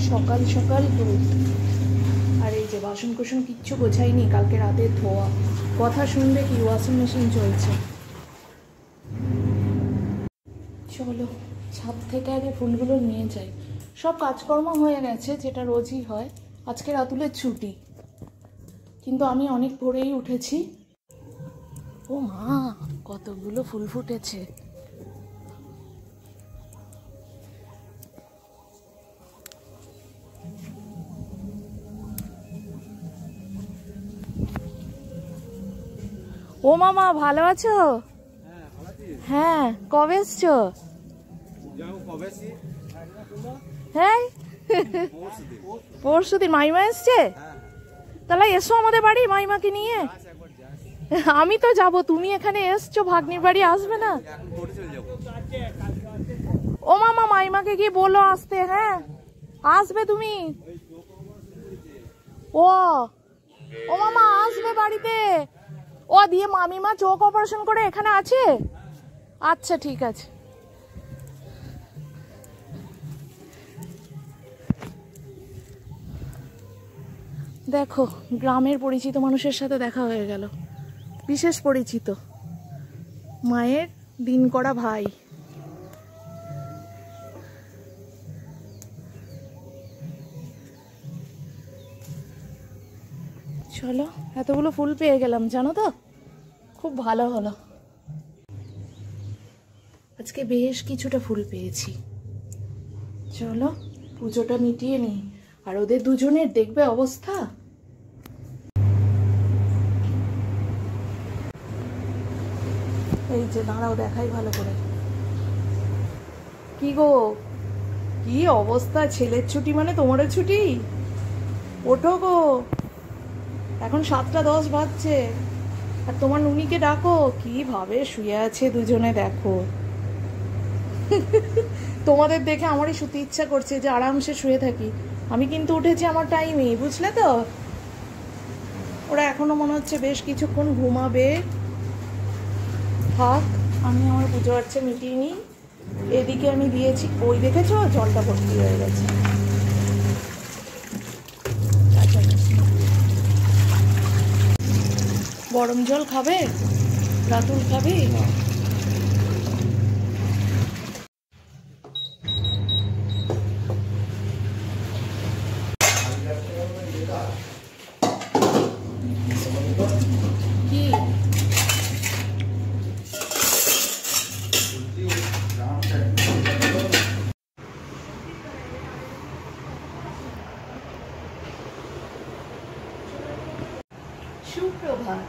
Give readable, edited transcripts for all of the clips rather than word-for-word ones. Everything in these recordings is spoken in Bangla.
সকাল সকাল দুধ। আর এই যে বাসন কুসন কিচ্ছু গোছাইনি, কালকে রাতে ধোয়া। কথা শুনবে কি, ওয়াশিং মেশিন চলছে। চলো ছাদ থেকে আগে ফুলগুলো নিয়ে যাই। সব কাজকর্ম হয়ে গেছে, যেটা রোজই হয়। আজকে রাতুলের ছুটি, কিন্তু আমি অনেক ভোরেই উঠেছি। ও মা, কতগুলো ফুল ফুটেছে। ও মামা, ভালো আছো? হ্যাঁ, কবে এসছো? হ্যাঁ, পরশুদিন। মাইমা এসছে? তাহলে এসো আমাদের বাড়ি মাইমাকে নিয়ে। আমি তো যাব, তুমি এখানে এসছো, ভাগ্নির বাড়ি আসবে না? ও মামা, মাইমাকে গিয়ে বলো আসতে। হ্যাঁ, আসবে তুমি? ও ও মামা আসবে বাড়িতে। ও দিয়ে মামিমা চোখ অপারেশন করে এখানে আছে। আচ্ছা ঠিক আছে। দেখো, গ্রামের পরিচিত মানুষের সাথে দেখা হয়ে গেল, বিশেষ পরিচিত, মায়ের দিন করা ভাই। চলো, এতগুলো ফুল পেয়ে গেলাম, জানো তো, খুব ভালো হলো। আজকে বেশ কিছুটা ফুল পেয়েছি। চলো পুজোটা মিটিয়ে নিই। আর ওদের দুজনের দেখবে অবস্থা। এই যে দাঁড়াও, দেখাই ভালো করে। কি গো, কি অবস্থা! ছেলের ছুটি মানে তোমারও ছুটি? ওঠো গো, এখন 7:10 বাজছে। আর তোমার নুনিকে ডাকো, কিভাবে শুয়ে আছে দুজনে দেখো। তোমাদের দেখে আমারই শুতে ইচ্ছা করছে, যে আরামসে শুয়ে থাকি। আমি কিন্তু উঠেছি আমার টাইমে, বুঝলে তো। ওরা এখনো মনে হচ্ছে বেশ কিছুক্ষণ ঘুমাবে। থাক, আমি আমার পুজো আর্চা মিটিয়ে নিই। এদিকে আমি দিয়েছি, ওই দেখেছো জলটা ভর্তি হয়ে গেছে। গরম জল খাবে? রাতুল খাবে? কি সুপ্রভাত,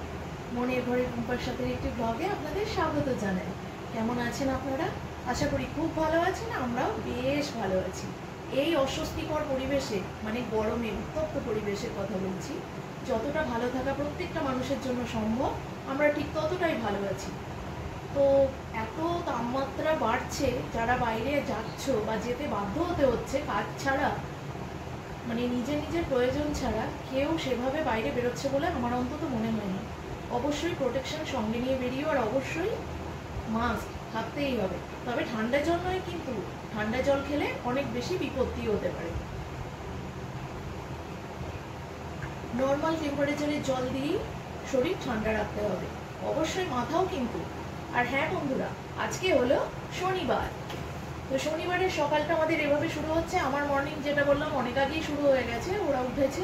মনের ঘরে টুম্পার সাথে একটি ব্লগে আপনাদের স্বাগত জানাই। কেমন আছেন আপনারা? আশা করি খুব ভালো আছেন। আমরাও বেশ ভালো আছি। এই অস্বস্তিকর পরিবেশে, মানে গরমে উত্তপ্ত পরিবেশের কথা বলছি, যতটা ভালো থাকা প্রত্যেকটা মানুষের জন্য সম্ভব, আমরা ঠিক ততটাই ভালো আছি। তো এত তাপমাত্রা বাড়ছে, যারা বাইরে যাচ্ছ বা যেতে বাধ্য হতে হচ্ছে কাজ ছাড়া, মানে নিজের নিজের প্রয়োজন ছাড়া, কেউ সেভাবে বাইরে বেরোচ্ছে বলে আমার অন্তত মনে হয় না। অবশ্যই প্রোটেকশন সঙ্গে নিয়ে বেরিয়েও, আর অবশ্যই মাস্ক থাকতেই হবে। তবে ঠান্ডা জল নয়, কিন্তু ঠান্ডা জল খেলে অনেক বেশি বিপত্তি হতে পারে। নর্মাল টেম্পারেচারের জল দিয়েই শরীর ঠান্ডা রাখতে হবে, অবশ্যই মাথাও কিন্তু। আর হ্যাঁ বন্ধুরা, আজকে হলো শনিবার। তো শনিবারের সকালটা আমাদের এভাবে শুরু হচ্ছে। আমার মর্নিং যেটা বললাম অনেক আগেই শুরু হয়ে গেছে, ওরা উঠেছে,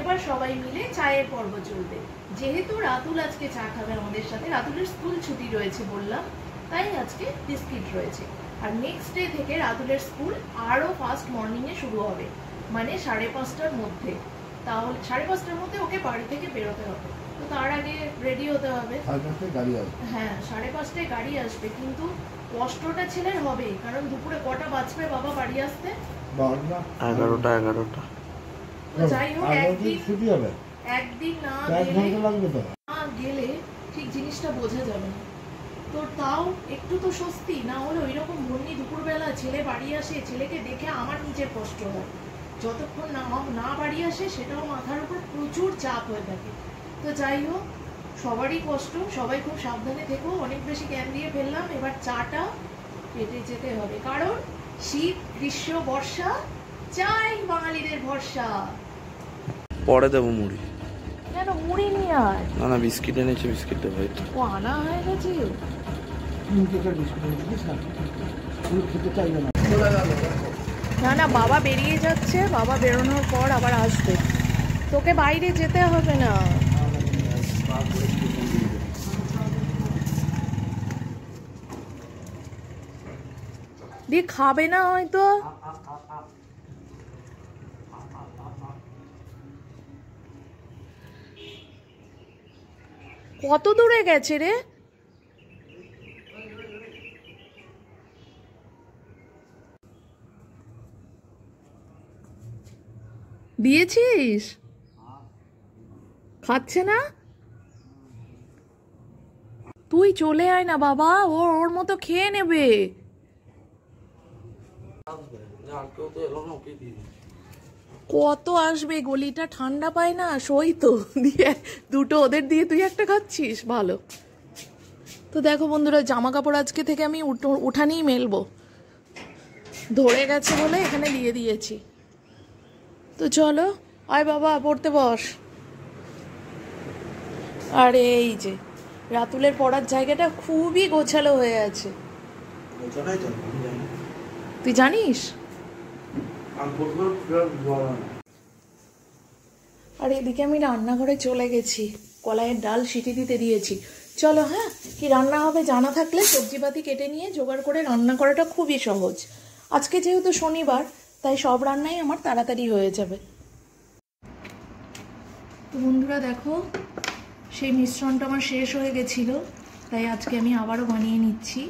এবার সবাই মিলে চায়ের পর্ব চলবে। যেহেতু রাতুল আজকে চা খাবে আমাদের সাথে, রাতুলের স্কুল ছুটি রয়েছে বললাম, তাই আজকে বিস্কিট রয়েছে। আর নেক্সট ডে থেকে রাতুলের স্কুল আরও ফাস্ট মর্নিংয়ে শুরু হবে, মানে 5:30টার মধ্যে। তাহলে 5:30টার মধ্যে ওকে বাড়ি থেকে বেরোতে হবে। তো তার আগে রেডি হতে হবে। হ্যাঁ, 5:30টায় গাড়ি আসবে, কিন্তু কষ্টটা ছেলের হবে, কারণ দুপুরে কটা বাজবে বাবা বাড়ি আসতে? 11টা। যাই হোক, একদিন না গেলে ঠিক জিনিসটা বোঝা যাবে না। তো তাও একটু তো স্বস্তি না হলে ওইরকম ঘূর্ণি দুপুরবেলা ছেলে বাড়ি আসে, ছেলেকে দেখে আমার নিজের কষ্ট হয়। যতক্ষণ না বাড়ি আসে সেটাও মাথার উপর প্রচুর চাপ হয়ে থাকে। তো যাই হোক, সবারই কষ্ট, সবাই খুব সাবধানে থেকো। অনেক বেশি জ্ঞান দিয়ে ফেললাম, এবার চাটা পেটে যেতে হবে, কারণ শীত গ্রীষ্ম বর্ষা চাই বাঙালিদের ভরসা। পরে দেবো মুড়ি। কেন মুড়ি নিয়ে আয়। না না বিস্কিট এনেছে, বিস্কিট দেবো। ও আনা হয়ে গেছে। না না বাবা বেরিয়ে যাচ্ছে, বাবা বেরোনোর পর আবার আসবে, তোকে বাইরে যেতে হবে না। দিয়ে খাবে না হয়তো। কত দূরে গেছে রে? দিয়েছিস? খাচ্ছে না? তুই চলে আয় না বাবা, ওর মতো খেয়ে নেবে। কত আসবে, গলিটা ঠান্ডা পায় না, সই তো। দিয়ে দুটো ওদের দিয়ে তুই একটা খাচ্ছিস, ভালো। তো দেখো বন্ধুরা, জামা কাপড় আজকে থেকে আমি উঠানেই মেলবো, ধরে গেছে বলে এখানে দিয়ে দিয়েছি। তো চলো আয় বাবা, পড়তে বস। আর এই যে রাতুলের পড়ার জায়গাটা খুবই গোছালো হয়ে আছে। তুই জানিস? আর এদিকে আমি রান্নাঘরে চলে গেছি, কলাইয়ের ডাল সিটি দিতে দিয়েছি। চলো, হ্যাঁ, কি রান্না হবে জানা থাকলে সবজিপাতি কেটে নিয়ে জোগাড় করে রান্না করাটা খুবই সহজ। আজকে যেহেতু শনিবার, তাই সব রান্নাই আমার তাড়াতাড়ি হয়ে যাবে। তো বন্ধুরা দেখো, সেই মিশ্রণটা আমার শেষ হয়ে গেছিল, তাই আজকে আমি আবারও বানিয়ে নিচ্ছি।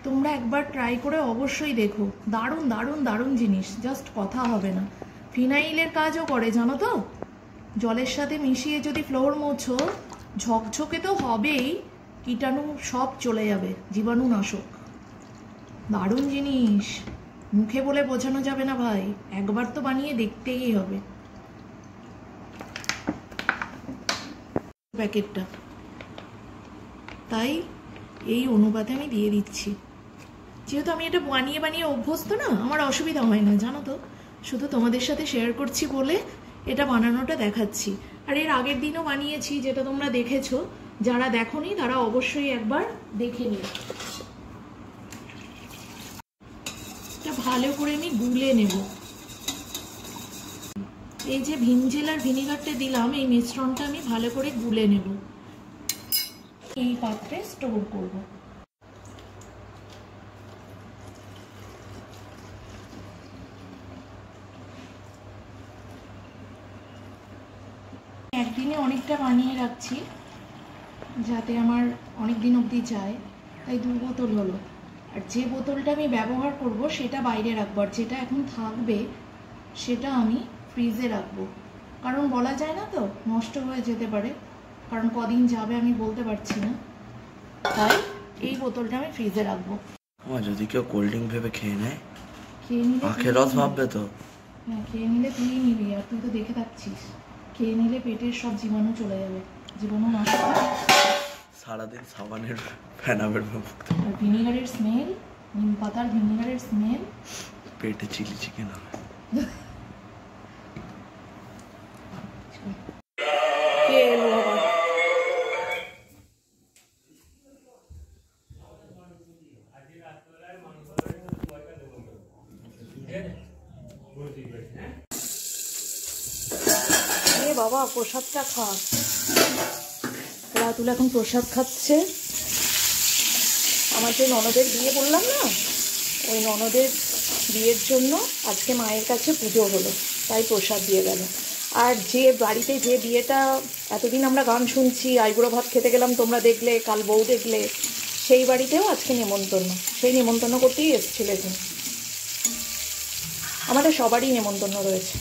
তোমরা একবার ট্রাই করে অবশ্যই দেখো, দারুণ দারুণ দারুণ জিনিস, জাস্ট কথা হবে না। ফিনাইলের কাজও করে জানো তো, জলের সাথে মিশিয়ে যদি ফ্লোর মোছো, ঝকঝকে তো হবেই, কীটাণু সব চলে যাবে, জীবাণুনাশক। দারুণ জিনিস, মুখে বলে বোঝানো যাবে না ভাই, একবার তো বানিয়ে দেখতেই হবে। প্যাকেটটা তাই এই অনুপাতে আমি দিয়ে দিচ্ছি। যেহেতু আমি এটা বানিয়ে বানিয়ে অভ্যস্ত না, আমার অসুবিধা হয় না জানো তো, শুধু তোমাদের সাথে শেয়ার করছি বলে এটা বানানোটা দেখাচ্ছি। আর এর আগের দিনও বানিয়েছি, যেটা তোমরা দেখেছো, যারা দেখোনি তারা অবশ্যই একবার দেখে নিও। এটা ভালো করে আমি গুলে নেব। এই যে ভিমজেল আর ভিনিগারটা দিলাম, এই মিশ্রণটা আমি ভালো করে গুলে নেব, এই পাত্রে স্টোর করব। একদিনে অনেকটা বানিয়ে রাখছি যাতে আমার অনেক দিন অবধি যায়, তাই 2 বোতল হলো। আর যে বোতলটা আমি ব্যবহার করব সেটা বাইরে রাখবো, আর যেটা এখন থাকবে সেটা আমি ফ্রিজে রাখবো, কারণ বলা যায় না তো, নষ্ট হয়ে যেতে পারে, কারণ কদিন যাবে আমি বলতে পারছি না, তাই এই বোতলটা আমি ফ্রিজে রাখবো। যদি কেউ কোল্ড ড্রিঙ্ক ভেবে খেয়ে নেয়, খেয়ে নিলে আখের রস ভাববে তো। হ্যাঁ, খেয়ে নিলে তুই নিবি, আর তুই তো দেখে থাকছিস, খেয়ে নিলে পেটের সব জীবাণু চলে যাবে, জীবাণু নষ্ট হবে, সারাদিন সাবানের ফেনাবের ভুগতে। আর ভিনিগারের স্মেল, নিম পাতার ভিনিগারের স্মেল, পেটে চিলি চিকেন হবে। কে এলো আবার? বাবা প্রসাদটা খা। রাতুল এখন প্রসাদ খাচ্ছে। আমার যে ননদের বিয়ে বললাম না, ওই ননদের বিয়ের জন্য আজকে মায়ের কাছে পুজো হলো, তাই প্রসাদ দিয়ে গেল। আর যে বাড়িতে যে বিয়েটা এতদিন আমরা গান শুনছি, আইবুড়ো ভাত খেতে গেলাম, তোমরা দেখলে, কাল বউ দেখলে, সেই বাড়িতেও আজকে নেমন্তন্ন, সেই নেমন্তন্ন করতেই এসেছিল। এখন আমাদের সবারই নেমন্তন্ন রয়েছে।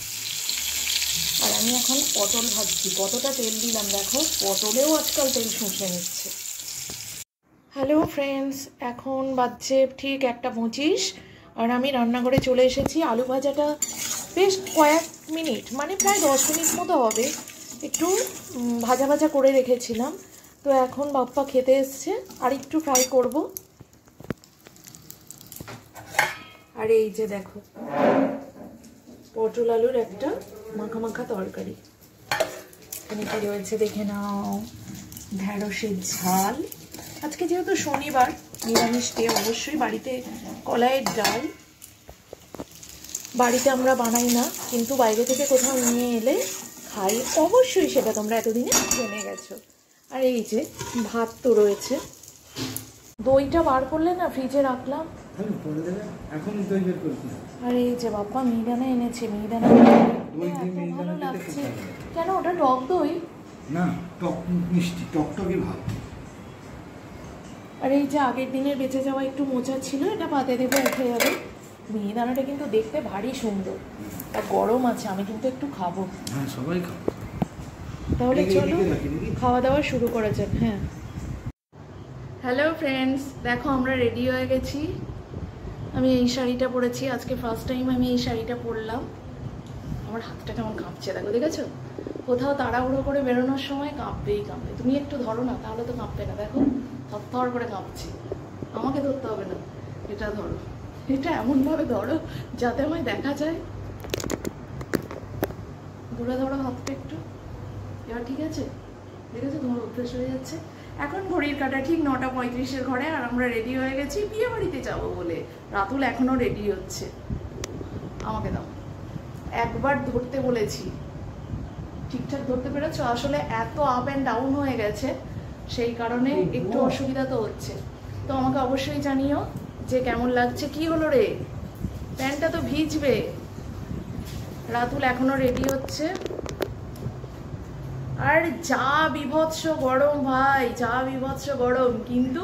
আর আমি এখন পটল ভাজছি, কতটা তেল দিলাম দেখো, পটলেও আজকাল তেল শুষে নিচ্ছে। হ্যালো ফ্রেন্ডস, এখন বাজছে ঠিক 1:25, আর আমি রান্নাঘরে চলে এসেছি। আলু ভাজাটা বেশ কয়েক মিনিট, মানে প্রায় 10 মিনিট মতো হবে, একটু ভাজা ভাজা করে রেখেছিলাম। তো এখন বাপ্পা খেতে এসছে, আর একটু ফ্রাই করব, আর এই যে দেখো পটল আলুর একটা মাখা মাখা তরকারি। এখানে কি রয়েছে দেখে নাও, ঢেঁড়সের ঝাল। আজকে যেহেতু শনিবার নিরামিষ ডে, অবশ্যই বাড়িতে কলাইয়ের ডাল। বাড়িতে আমরা বানাই না, কিন্তু বাইরে থেকে কোথাও নিয়ে এলে খাই অবশ্যই, সেটা তোমরা এতদিনে জেনে গেছো। আর এই যে ভাত তো রয়েছে, দইটা বার করলে না ফ্রিজে রাখলাম। আর এই যে বাপ্পা মিহিদানা এনেছে, মিহিদানা ভালো লাগছে। কেন ওটা টক দই না, টক মিষ্টি, টকটকে ভালো। আর এই যে আগের দিনের বেঁচে যাওয়া একটু মোচা ছিল, এটা পাতে দেবো, উঠে যাবে। মিহিদানাটা কিন্তু দেখতে ভারী সুন্দর, আর গরম আছে, আমি কিন্তু একটু খাবো। হ্যাঁ, সবাই খাবো। তাহলে চলো খাওয়া দাওয়া শুরু করা যাক। হ্যাঁ, হ্যালো ফ্রেন্ডস, দেখো আমরা রেডি হয়ে গেছি। আমি এই শাড়িটা পরেছি, আজকে ফার্স্ট টাইম আমি এই শাড়িটা পরলাম। আমার হাতটা কেমন কাঁপছে দেখো, দেখেছো? কোথাও তাড়াহুড়ো করে বেরোনোর সময় কাঁপবেই কাঁপবে। তুমি একটু ধরো না, তাহলে তো কাঁপবে না। দেখো থর করে কাঁপছে। আমাকে ধরতে হবে না, এটা ধরো, এটা এমনভাবে ধরো যাতে আমায় দেখা যায়। ধরে ধরো হাতটা একটু, এবার ঠিক আছে? দেখেছো তোমার অভ্যেস হয়ে যাচ্ছে। এখন ঘড়ির কাঁটা ঠিক 9:35 ঘরে, আর আমরা রেডি হয়ে গেছি বিয়ে বাড়িতে যাবো বলে। রাতুল এখনো রেডি হচ্ছে। আমাকে দাও, একবার ধরতে বলেছি, ঠিকঠাক ধরতে পেরেছো? আসলে এত আপ অ্যান্ড ডাউন হয়ে গেছে, সেই কারণে একটু অসুবিধা তো হচ্ছে। তো আমাকে অবশ্যই জানিও যে কেমন লাগছে। কি হলো রে, প্যান্টটা তো ভিজবে। রাতুল এখনো রেডি হচ্ছে। আর যা বিভৎস গরম ভাই, যা বিভৎস গরম, কিন্তু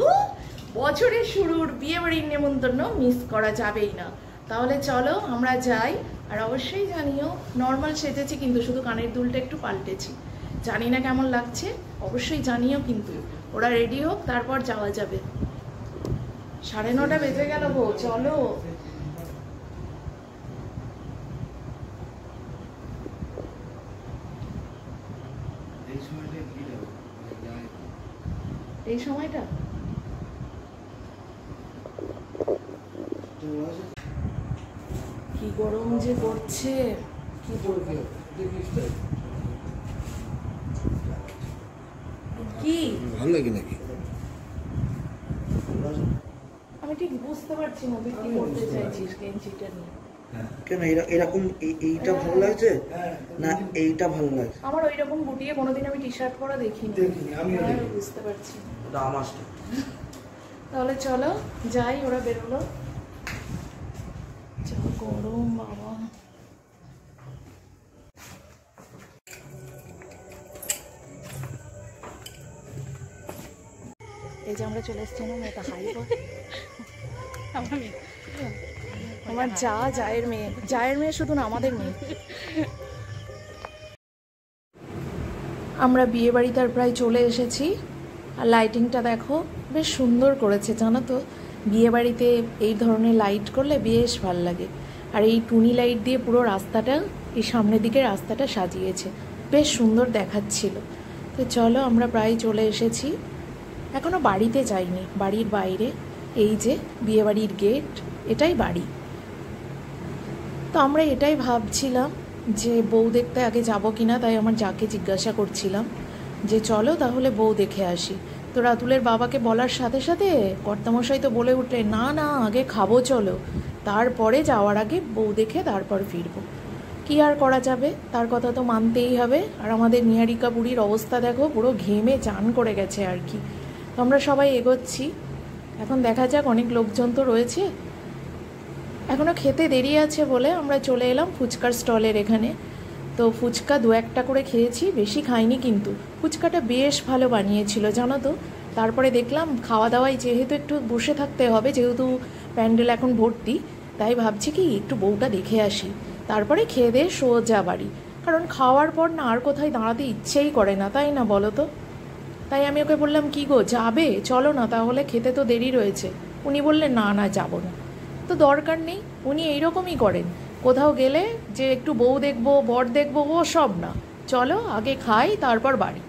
বছরের শুরুর বিয়ে বাড়ির নেমন্তন্ন মিস করা যাবেই না। তাহলে চলো আমরা যাই। আর অবশ্যই জানিও, নর্মাল সেজেছি কিন্তু শুধু কানের দুলটা একটু পাল্টেছি। জানি না কেমন লাগছে, অবশ্যই জানিও কিন্তু। ওরা রেডি হোক, তারপর যাওয়া যাবে। 9:30 বেজে গেল গো, চলো। এই সময়টা কি গরম যে পড়ছে, কি বলবো। কি ভালো লাগে নাকি? আমি ঠিক বুঝতে পারছি না তুই কি করতে চাইছিস গেঞ্জিটা নিয়ে। কেন এরকম এইটা ভালো লাগছে না এইটা ভালো লাগছে? আমার ওই রকম গুটিয়ে কোনোদিন আমি টি শার্ট পরা দেখিনি, আমি বুঝতে পারছি। ওটা আমারটা। তাহলে চলো যাই, ওরা বেরোলো। যা গরম বাবা। এই যে আমরা চলে এসছি না, এটা হাই আমার জায়ের মেয়ে, জায়ের মেয়ে শুধু না, আমাদের মেয়ে। আমরা বিয়ে বাড়িতে প্রায় চলে এসেছি। আর লাইটিংটা দেখো, বেশ সুন্দর করেছে জানো তো। বিয়ে বাড়িতে এই ধরনের লাইট করলে বেশ ভালো লাগে। আর এই টুনি লাইট দিয়ে পুরো রাস্তাটা, এই সামনের দিকে রাস্তাটা সাজিয়েছে, বেশ সুন্দর দেখাচ্ছিল। তো চলো আমরা প্রায় চলে এসেছি। এখনো বাড়িতে যাইনি, বাড়ির বাইরে এই যে বিয়ে বাড়ির গেট, এটাই বাড়ি। তো আমরা এটাই ভাবছিলাম যে বউ দেখতে আগে যাবো কিনা, তাই আমার যাকে জিজ্ঞাসা করছিলাম যে চলো তাহলে বউ দেখে আসি। তো রাতুলের বাবাকে বলার সাথে সাথে কর্তামশাই তো বলে উঠলে, না না আগে খাবো চলো, তারপরে যাওয়ার আগে বউ দেখে তারপর ফিরবো। কি আর করা যাবে, তার কথা তো মানতেই হবে। আর আমাদের নিহারিকা বুড়ির অবস্থা দেখো, পুরো ঘেমে চান করে গেছে আর কি। তো আমরা সবাই এগোচ্ছি, এখন দেখা যাক। অনেক লোকজন তো রয়েছে, এখনও খেতে দেরি আছে বলে আমরা চলে এলাম ফুচকার স্টলের এখানে। তো ফুচকা 2-1টা করে খেয়েছি, বেশি খাইনি, কিন্তু ফুচকাটা বেশ ভালো বানিয়েছিল জানো তো। তারপরে দেখলাম খাওয়া দাওয়ায় যেহেতু একটু বসে থাকতে হবে, যেহেতু প্যান্ডেল এখন ভর্তি, তাই ভাবছি কি একটু বউটা দেখে আসি, তারপরে খেয়ে দিয়ে সোজা বাড়ি। কারণ খাওয়ার পর না আর কোথায় দাঁড়াতে ইচ্ছেই করে না, তাই না বলো তো। তাই আমি ওকে বললাম, কি গো যাবে, চলো না তাহলে, খেতে তো দেরি রয়েছে। উনি বললেন না না যাবো না। তো দরকার নেই, উনি এইরকমই করেন, কোথাও গেলে যে একটু বউ দেখবো বর দেখবো ও সব না, চলো আগে খাই তারপর বাড়ি।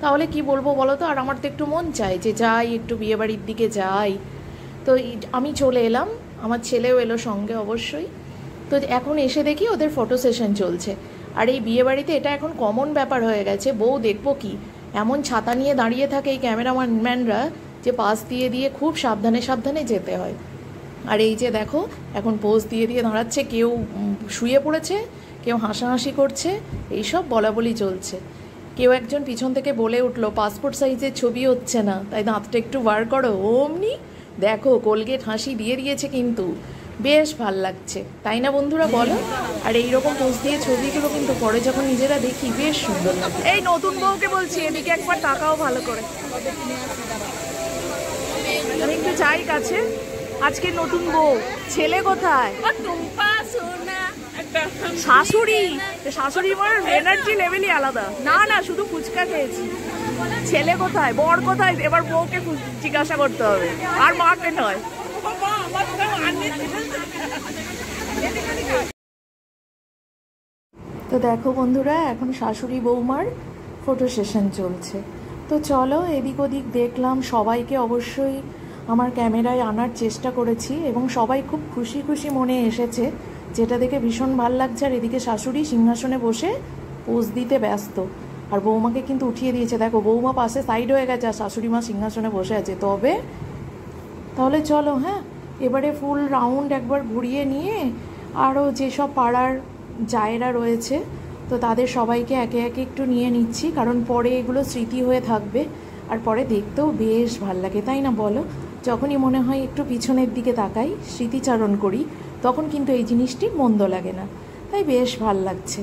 তাহলে কি বলবো বলো তো। আর আমার তো একটু মন চায় যে যাই একটু বিয়েবাড়ির দিকে যাই। তো আমি চলে এলাম, আমার ছেলেও এলো সঙ্গে অবশ্যই। তো এখন এসে দেখি ওদের ফটো সেশন চলছে। আর এই বিয়েবাড়িতে এটা এখন কমন ব্যাপার হয়ে গেছে, বউ দেখবো কি এমন ছাতা নিয়ে দাঁড়িয়ে থাকে এই ক্যামেরাম্যানরা যে পাশ দিয়ে দিয়ে খুব সাবধানে সাবধানে যেতে হয়। আর এই যে দেখো এখন পোজ দিয়ে দিয়ে দাঁড়াচ্ছে, কেউ শুয়ে পড়েছে, কেউ হাসাহাসি করছে, এইসব বলাবলি চলছে। কেউ একজন পিছন থেকে বলে উঠলো পাসপোর্ট সাইজের ছবি হচ্ছে না, তাই দাঁতটা একটু বার করো। অমনি দেখো কোলগেট হাসি দিয়ে দিয়েছে, কিন্তু বেশ ভাল লাগছে, তাই না বন্ধুরা বলো? আর এইরকম পোজ দিয়ে ছবিগুলো কিন্তু পরে যখন নিজেরা দেখি বেশ সুন্দর লাগে। এই নতুন বউকে বলছি এদিকে একবার তাকাও ভালো করে, আমি একটু চাই কাছে। আজকে নতুন বউ, ছেলে কোথায়? শাশুড়ি, শাশুড়ি মানে এনার্জি লেভেলই আলাদা। না না শুধু ফুচকা খেয়েছি। ছেলে কোথায়, বর কোথায়? এবার বউকে জিজ্ঞাসা করতে হবে, আর মাকে নয়। তো দেখো বন্ধুরা এখন শাশুড়ি বৌমার ফটো সেশন চলছে। তো চলো এদিক ওদিক দেখলাম, সবাইকে অবশ্যই আমার ক্যামেরায় আনার চেষ্টা করেছি এবং সবাই খুব খুশি খুশি মনে এসেছে, যেটা দেখে ভীষণ ভাল লাগছে। আর এদিকে শাশুড়ি সিংহাসনে বসে পোজ দিতে ব্যস্ত, আর বৌমাকে কিন্তু উঠিয়ে দিয়েছে। দেখো বৌমা পাশে সাইড হয়ে গেছে আর শাশুড়ি মা সিংহাসনে বসে আছে। তাহলে চলো হ্যাঁ, এবারে ফুল রাউন্ড একবার ঘুরিয়ে নিয়ে আরও যেসব পাড়ার জায়েরা রয়েছে তো তাদের সবাইকে একে একে একটু নিয়ে নিচ্ছি, কারণ পরে এগুলো স্মৃতি হয়ে থাকবে আর পরে দেখতেও বেশ ভাল লাগে, তাই না বলো? যখনই মনে হয় একটু পিছনের দিকে তাকাই, স্মৃতিচারণ করি, তখন কিন্তু এই জিনিসটি মন্দ লাগে না, তাই বেশ ভাল লাগছে।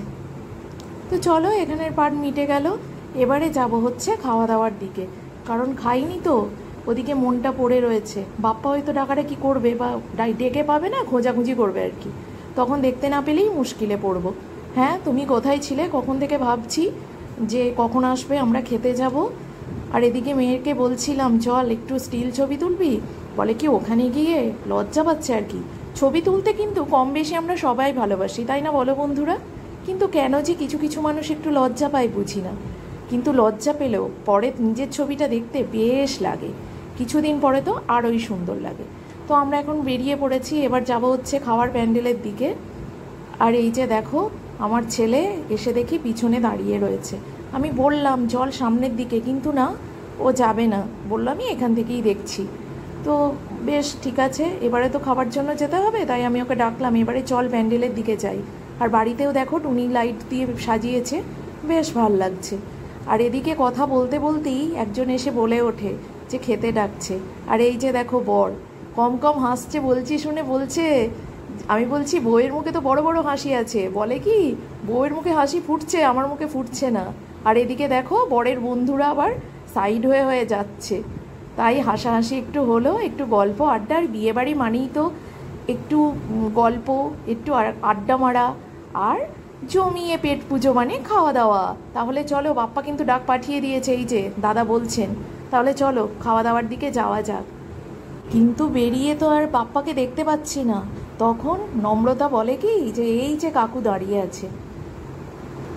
তো চলো এখানের পার্ট মিটে গেল, এবারে যাব হচ্ছে খাওয়া দাওয়ার দিকে, কারণ খাইনি তো, ওদিকে মনটা পড়ে রয়েছে। বাপ্পা হয়তো ডাকাটা কি করবে, বা ডেকে পাবে না, খোঁজাখুঁজি করবে আর কি, তখন দেখতে না পেলেই মুশকিলে পড়বো। হ্যাঁ তুমি কোথায় ছিলে, কখন থেকে ভাবছি যে কখন আসবে, আমরা খেতে যাব। আর এদিকে মেয়েরকে বলছিলাম চল একটু স্টিল ছবি তুলবি, বলে কি ওখানে গিয়ে লজ্জা পাচ্ছে আর কি। ছবি তুলতে কিন্তু কম বেশি আমরা সবাই ভালোবাসি, তাই না বলো বন্ধুরা? কিন্তু কেন যে কিছু কিছু মানুষ একটু লজ্জা পায় বুঝি না, কিন্তু লজ্জা পেলেও পরে নিজের ছবিটা দেখতে বেশ লাগে, কিছুদিন পরে তো আরোই সুন্দর লাগে। তো আমরা এখন বেরিয়ে পড়েছি, এবার যাব হচ্ছে খাওয়ার প্যান্ডেলের দিকে। আর এই যে দেখো আমার ছেলে এসে দেখি পিছনে দাঁড়িয়ে রয়েছে। আমি বললাম চল সামনের দিকে, কিন্তু না, ও যাবে না, বললাম আমি এখান থেকেই দেখছি। তো বেশ ঠিক আছে, এবারে তো খাবার জন্য যেতে হবে, তাই আমি ওকে ডাকলাম এবারে চল প্যান্ডেলের দিকে যাই। আর বাড়িতেও দেখো টুনি লাইট দিয়ে সাজিয়েছে, বেশ ভাল লাগছে। আর এদিকে কথা বলতে বলতেই একজন এসে বলে ওঠে যে খেতে ডাকছে। আর এই যে দেখো বর কম কম হাসছে, বলছি শুনে বলছে, আমি বলছি বউয়ের মুখে তো বড় বড় হাসি আছে, বলে কি বউয়ের মুখে হাসি ফুটছে, আমার মুখে ফুটছে না। আর এদিকে দেখো বরের বন্ধুরা আবার সাইড হয়ে হয়ে যাচ্ছে, তাই হাসাহাসি একটু হলো, একটু গল্প আড্ডা। আর বিয়েবাড়ি মানেই তো একটু গল্প, একটু আড্ডা মারা, আর জমিয়ে পেট পুজো মানে খাওয়া দাওয়া। তাহলে চলো, বাপ্পা কিন্তু ডাক পাঠিয়ে দিয়েছে, এই যে দাদা বলছেন, তাহলে চলো খাওয়া দাওয়ার দিকে যাওয়া যাক। কিন্তু বেরিয়ে তো আর বাপ্পাকে দেখতে পাচ্ছি না, তখন নম্রতা বলে কি যে এই যে কাকু দাঁড়িয়ে আছে।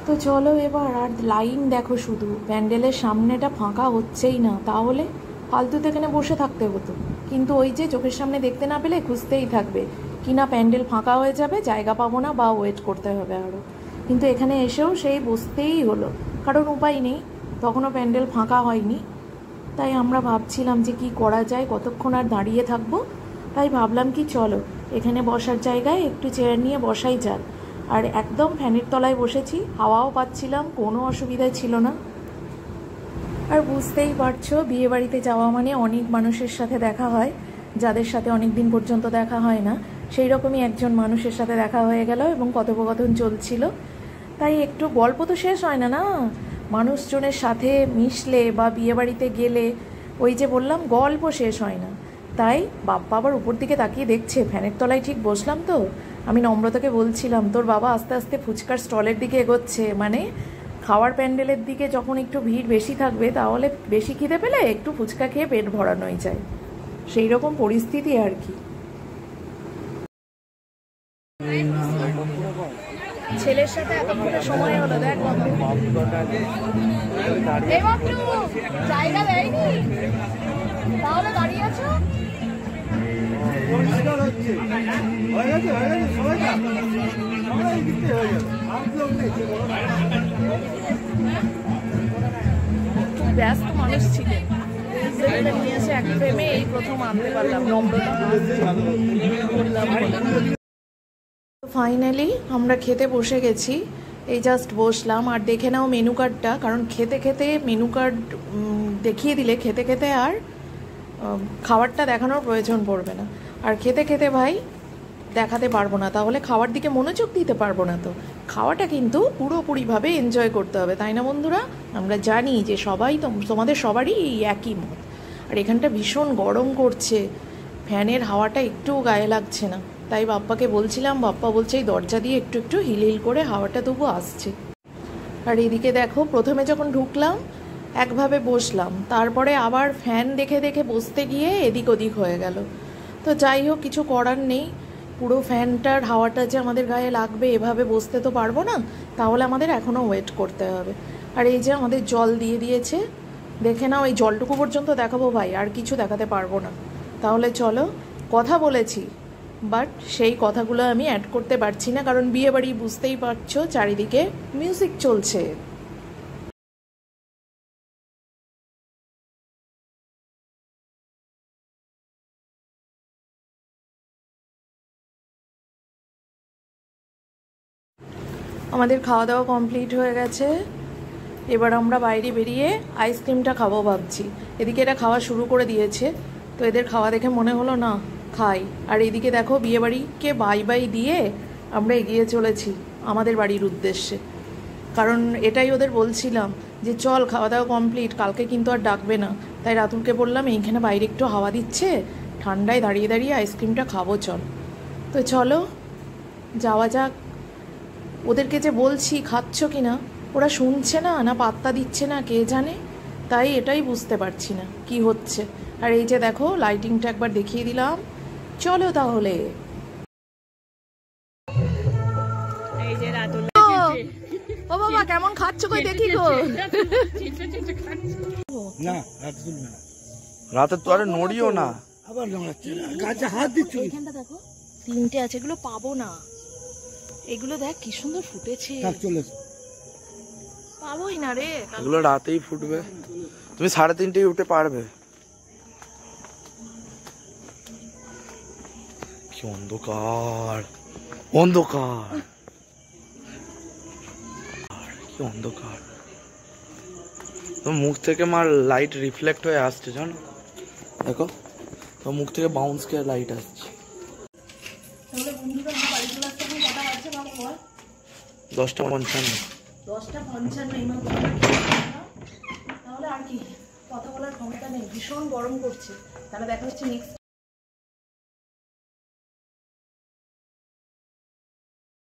তো চলো এবার, আর লাইন দেখো শুধু, প্যান্ডেলের সামনেটা ফাঁকা হচ্ছেই না, তাহলে ফালতুতে এখানে বসে থাকতে হতো, কিন্তু ওই যে চোখের সামনে দেখতে না পেলে খুঁজতেই থাকবে, কিনা প্যান্ডেল ফাঁকা হয়ে যাবে, জায়গা পাবো না, বা ওয়েট করতে হবে আরও। কিন্তু এখানে এসেও সেই বসতেই হলো, কারণ উপায় নেই, তখনও প্যান্ডেল ফাঁকা হয়নি। তাই আমরা ভাবছিলাম যে কি করা যায়, কতক্ষণ আর দাঁড়িয়ে থাকবো, তাই ভাবলাম কি চলো এখানে বসার জায়গায় একটু চেয়ার নিয়ে বসাই যাক। আর একদম ফ্যানের তলায় বসেছি, হাওয়াও পাচ্ছিলাম, কোনো অসুবিধা ছিল না। আর বুঝতেই পারছো বিয়েবাড়িতে যাওয়া মানে অনেক মানুষের সাথে দেখা হয়, যাদের সাথে অনেক দিন পর্যন্ত দেখা হয় না, সেই রকমই একজন মানুষের সাথে দেখা হয়ে গেল এবং কথোপকথন চলছিল। তাই একটু গল্প তো শেষ হয় না, না মানুষজনের সাথে মিশলে বা বিয়েবাড়িতে গেলে, ওই যে বললাম গল্প শেষ হয় না। তাই বাপ্পা আবার উপর দিকে তাকিয়ে দেখছে, ফ্যানের তলায় ঠিক বসলাম তো, আমি নম্রতাকে বলছিলাম তোর বাবা আস্তে আস্তে ফুচকার স্টলের দিকে এগোচ্ছে, মানে খাওয়ার প্যান্ডেলের দিকে যখন একটু ভিড় বেশি থাকবে, তাহলে বেশি খিদে পেলে একটু ফুচকা খেয়ে পেট ভরানোই যায়, সেই রকম পরিস্থিতি আর কি। ছেলের সাথে এতক্ষণে সময় হলো, দেখ জায়গা দেয়নি, তাহলে দাঁড়িয়ে আছো। খুব ব্যস্ত মানুষ ছিলেন, সেগুলো নিয়ে এসে এক ফ্রেমে এই প্রথম আনতে পারলাম। নম্রতা বললাম। ফাইনালি আমরা খেতে বসে গেছি, এই জাস্ট বসলাম। আর দেখে নাও মেনু কার্ডটা, কারণ খেতে খেতে মেনু কার্ড দেখিয়ে দিলে খেতে খেতে আর খাবারটা দেখানোর প্রয়োজন পড়বে না। আর খেতে খেতে ভাই দেখাতে পারবো না, তাহলে খাওয়ার দিকে মনোযোগ দিতে পারবো না। তো খাওয়াটা কিন্তু পুরোপুরিভাবে এনজয় করতে হবে, তাই না বন্ধুরা? আমরা জানি যে সবাই তোমাদের সবারই এই একই মত। আর এখানটা ভীষণ গরম করছে, ফ্যানের হাওয়াটা একটুও গায়ে লাগছে না। তাই বাপ্পাকে বলছিলাম, বাপ্পা বলছে এই দরজা দিয়ে একটু একটু হিল হিল করে হাওয়াটা তবু আসছে। আর এদিকে দেখো, প্রথমে যখন ঢুকলাম একভাবে বসলাম, তারপরে আবার ফ্যান দেখে দেখে বসতে গিয়ে এদিক ওদিক হয়ে গেল। তো যাই হোক, কিছু করার নেই। পুরো ফ্যানটার হাওয়াটা যে আমাদের গায়ে লাগবে এভাবে বসতে তো পারবো না, তাহলে আমাদের এখনও ওয়েট করতে হবে। আর এই যে আমাদের জল দিয়ে দিয়েছে, দেখে নাও, এই জলটুকু পর্যন্ত দেখাবো ভাই, আর কিছু দেখাতে পারবো না। তাহলে চলো, কথা বলেছি বাট সেই কথাগুলো আমি অ্যাড করতে পারছি না, কারণ বিয়ে বাড়ি বুঝতেই পারছো, চারিদিকে মিউজিক চলছে। আমাদের খাওয়া দাওয়া কমপ্লিট হয়ে গেছে, এবার আমরা বাইরে বেরিয়ে আইসক্রিমটা খাবো ভাবছি। এদিকে এটা খাওয়া শুরু করে দিয়েছে, তো এদের খাওয়া দেখে মনে হলো না খাই। আর এদিকে দেখো, বিয়েবাড়িকে বাই বাই দিয়ে আমরা এগিয়ে চলেছি আমাদের বাড়ির উদ্দেশ্যে, কারণ এটাই ওদের বলছিলাম যে চল, খাওয়া দাওয়া কমপ্লিট, কালকে কিন্তু আর ডাকবে না। তাই রাতুলকে বললাম এইখানে বাইরে একটু হাওয়া দিচ্ছে, ঠান্ডায় দাঁড়িয়ে দাঁড়িয়ে আইসক্রিমটা খাবো, চল। তো চলো যাওয়া যাক। ওদেরকে যে বলছি খাচ্ছ কি না, ওরা শুনছে না, না পাত্তা দিচ্ছে না, কে জানে। তাই এটাই বুঝতে পারছি না কি হচ্ছে। আর এই যে দেখো, লাইটিংটা একবার দেখিয়ে দিলাম। চলো তাহলে। ও বাবা, কেমন খাচ্ছ কই দেখি গো। না রাতে তুলবে না, রাতে তো আরে নড়িও না। আবার জমাচ্ছে গাছে হাত দিচ্ছ। এইখানটা দেখো, তিনটে আছে, এগুলো পাবো না। এগুলো দেখ কি সুন্দর ফুটেছে, চলে পাবোই না রে। এগুলো রাতেই ফুটবে, তুমি 3:30টায় উঠে পারবে। কি অন্ধকার, অন্ধকার, কি অন্ধকার। তো মুখ থেকে মার লাইট রিফ্লেক্ট হয়ে আসছে, জানো, দেখো তো মুখ থেকে বাউন্স করে লাইট আসছে। 10:55। 10:55 তাহলে আর কি কথা বলার ক্ষমতা নেই, ভীষণ গরম করছে। তাহলে দেখা হচ্ছে নেক্সট